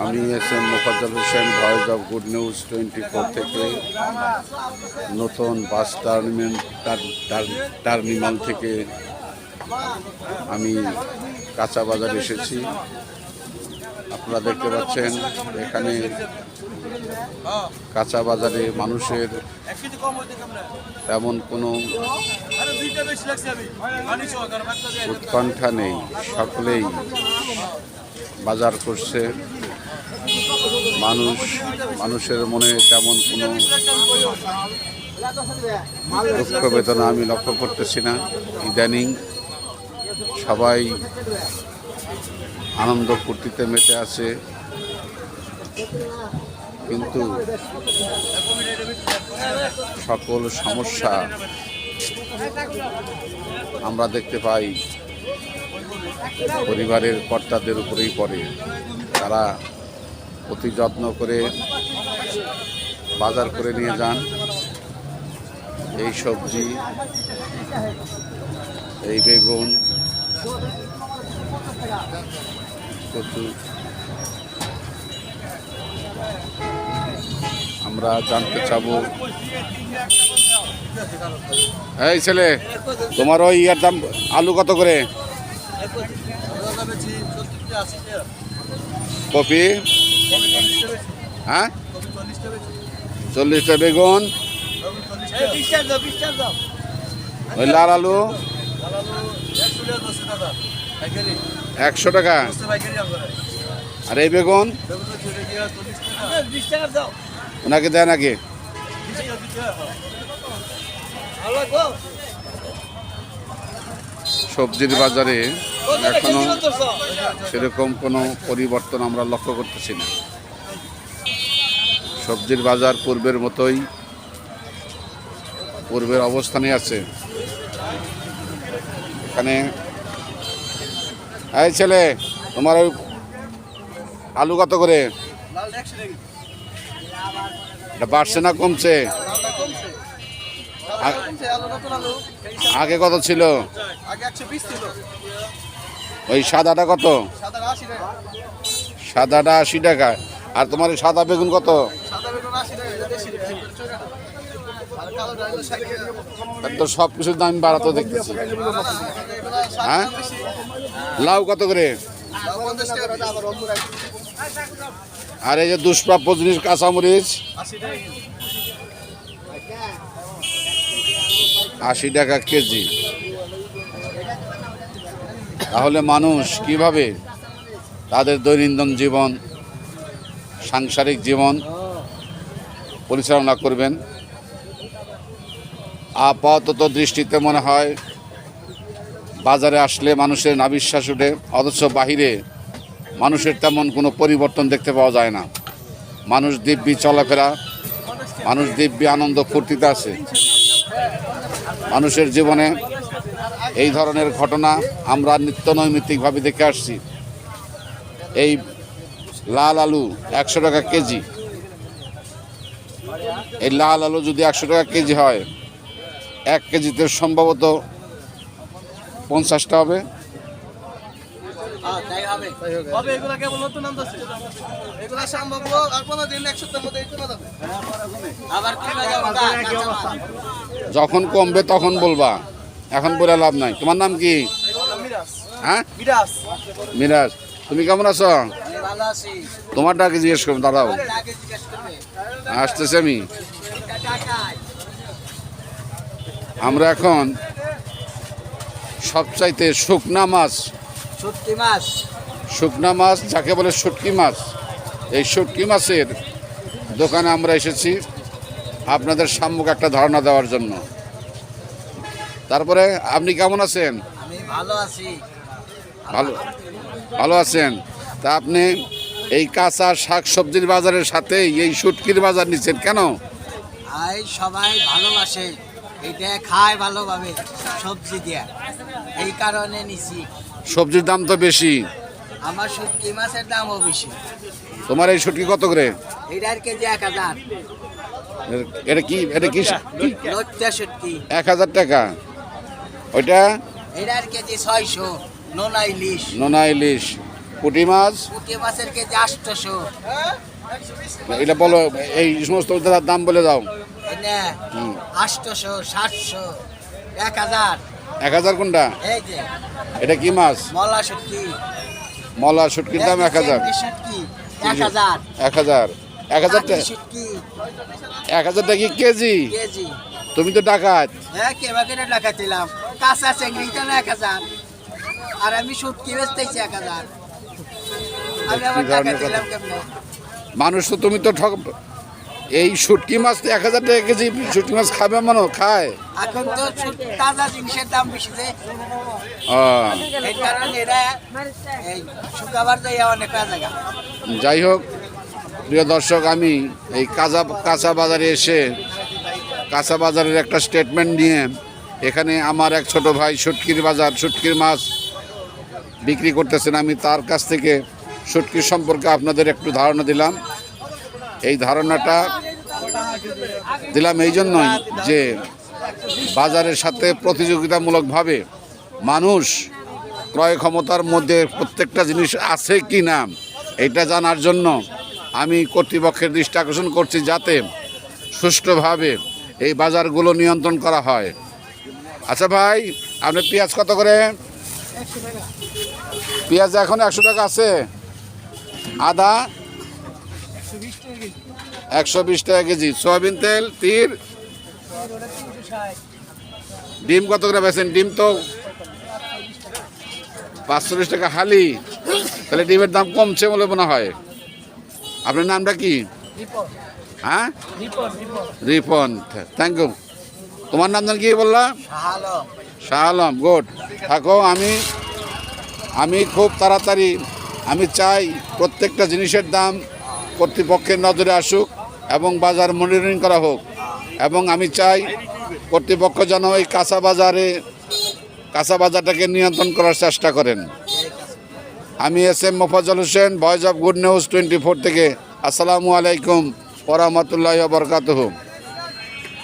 আমি SM. Mofazzal Hossain, voice of good news 24 থেকে নতুন বাস টার্মিনাল থেকে আমি কাঁচা বাজার এসেছি। আপনারা দেখতে পাচ্ছেন এখানে কাঁচা বাজারে মানুষের তেমন কোনো উৎকণ্ঠা নেই, সকলেই বাজার করছে। মানুষের মনে তেমন কোনো দুঃখ বেদনা আমি লক্ষ্য করতেছি না। ইদানিং সবাই আনন্দ ফুর্তিতে মেতে আছে, কিন্তু সকল সমস্যা আমরা দেখতে পাই পরিবারের কর্তাদের উপরেই পড়ে। তারা অতি যত্ন করে বাজার করে নিয়ে যান এই সবজি, এই বেগুন, কচু। আমরা জানতে চাবো, এই ছেলে তোমার ওই ইয়ার দাম আলু কত করে? কপি, হ্যাঁ 40টা, বেগুন, ওই লাল আলু 100 টাকা, আর এই বেগুন ওনাকে দেয় নাকি? সবজির বাজারে এখনো সেরকম কোনো পরিবর্তন আমরা লক্ষ্য করতেছি না। সবজির বাজার পূর্বের মতোই, পূর্বের অবস্থানে আছে। এখানে এই ছেলে তোমার ওই আলু কত করে? বাড়ছে না কমছে? আগে কত ছিল? ওই সাদাটা কত? সাদাটা 80 টাকা। আর তোমার সাদা বেগুন কত? তো সব কিছুর দাম বাড়াতে দেখতেছি। হ্যাঁ, লাউ কত করে? আর এই যে দুষ্প্রাপ্য জিনিস কাঁচামরিচ 80 টাকা কেজি। তাহলে মানুষ কিভাবে তাদের দৈনন্দিন জীবন, সাংসারিক জীবন পরিচালনা করবেন? আপাতত দৃষ্টিতে মনে হয় বাজারে আসলে মানুষের নাভিশ্বাস ওঠে, অথচ বাহিরে মানুষের তেমন কোনো পরিবর্তন দেখতে পাওয়া যায় না। মানুষ দিব্যি চলাফেরা, মানুষ দিব্যি আনন্দ ফুর্তিতে আছে। মানুষের জীবনে এই ধরনের ঘটনা আমরা নিত্য নৈমিত্তিকভাবে দেখে আসছি। এই লাল আলু 100 টাকা কেজি। এই লাল আলু যদি 100 টাকা কেজি হয়, 1 কেজিতে সম্ভবত 50টা হবে। যখন কমবে তখন বলবা, এখন বলে লাভ নাই। তোমার নাম কি? হ্যাঁ, মিরাজ। তুমি কেমন আছো? তোমারটা আগে জিজ্ঞেস করুন। দাদাও আসতেছে। আমরা এখন সবচাইতে শুকনা মাছ, যাকে বলে শুটকি মাছ, এই শুটকি মাছের দোকানে আমরা এসেছি আপনাদের সম্মুখে একটা ধারণা দেওয়ার জন্য। তারপরে আপনি কেমন আছেন? ভালো আছেন। তা আপনি এই কাঁচা শাক সবজির বাজারের সাথে এই শুটকির বাজার নিচ্ছেন কেন? সবাই ভালোবাসে, এটা খায় ভালোভাবে সবজি দিয়া, এই কারণে নিছি। সবজির দাম তো বেশি, আমার শুটকি মাছের দামও বেশি। তোমার এই শুটকি কত করে? এটার কেজি 1000। এটা কি লজ্জা শুটকি 1000 টাকা। ওইটা এটার কেজি 600। নোনা ইলিশ পুঁটি মাছ পুঁটি মাছের কেজি 800। এটা বলো, এই সমস্ত দাম বলে দাও। এনে 800, 700, 1000। 1000 কোনটা? এই যে এটা কি মাছ? মলা শুটকি। মলা শুটকির দাম 1000। শুটকি 1000। 1000 টাকা। শুটকি 1000 টাকা কি কেজি? কেজি। তুমি তো ডাকাত। হ্যাঁ, কেবা কেটে টাকা দিলাম। কাঁচা চিংড়ি তো 1000, আর আমি শুটকি বেচতেছি 1000। আমি আবার কি টাকা ধরনের দিলাম কথা? কেমনে? মানুষ তো, তুমি তো ঠক। এই শুটকি মাছ তো 1000 টাকা কেজি। শুটকি মাছ খাবে মানুষ? খায়। এখন তো তাজা জিনিসের দাম বেশি যে, এই কারণে এরা এই শুকাবার যাইয়া অনেক জায়গা। যাই হোক প্রিয় দর্শক, আমি এই কাঁচা বাজারে এসে কাঁচা বাজারের একটা স্টেটমেন্ট নিয়ে এখানে আমার এক ছোট ভাই শুটকির মাছ বিক্রি করতেছেন। আমি তার কাছ থেকে শুটকির সম্পর্কে আপনাদের একটু ধারণা দিলাম। এই ধারণাটা দিলাম এই জন্যই যে বাজারের সাথে প্রতিযোগিতামূলকভাবে মানুষ ক্রয় ক্ষমতার মধ্যে প্রত্যেকটা জিনিস আছে কি না এটা জানার জন্য আমি কর্তৃপক্ষের দৃষ্টি আকর্ষণ করছি, যাতে সুষ্ঠুভাবে এই বাজারগুলো নিয়ন্ত্রণ করা হয়। আচ্ছা ভাই, আপনার পেঁয়াজ কত করে? পেঁয়াজ এখন 100 টাকা আছে। আদা 120 টাকা কেজি। সয়াবিন তেল, তিল, ডিম কত করে বেচেন? ডিম তো 45 টাকা হালি। তাহলে ডিমের দাম কমছে বলে মনে হয়। আপনার নামটা কি? হ্যাঁ, রিপন। Thank you. তোমার নাম কি বললা? শাহ আলম। গুড, থাকো। আমি খুব তাড়াতাড়ি আমি চাই প্রত্যেকটা জিনিসের দাম কর্তৃপক্ষের নজরে আসুক এবং বাজার মনিটরিং করা হোক, এবং আমি চাই কর্তৃপক্ষ যেন এই কাঁচা বাজারটাকে নিয়ন্ত্রণ করার চেষ্টা করেন। আমি SM Mofazzal Hossain, voice of good news 24 থেকে। আসসালামু আলাইকুম ওয়া রাহমাতুল্লাহি ওয়া বারাকাতুহু।